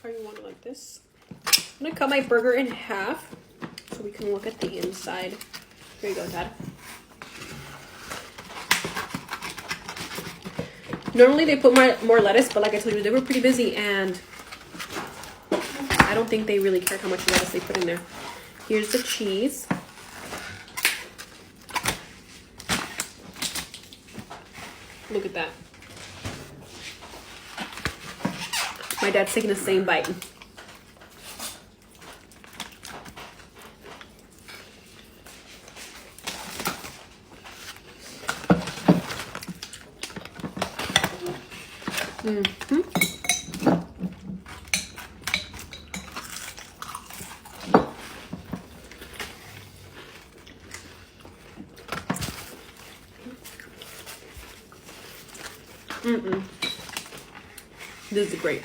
how you want it, like this. I'm gonna cut my burger in half so we can look at the inside. Here you go, Dad. Normally they put more lettuce, but like I told you, they were pretty busy and I don't think they really care how much lettuce they put in there. Here's the cheese. Look at that. My dad's taking the same bite. Mm-hmm. This is great.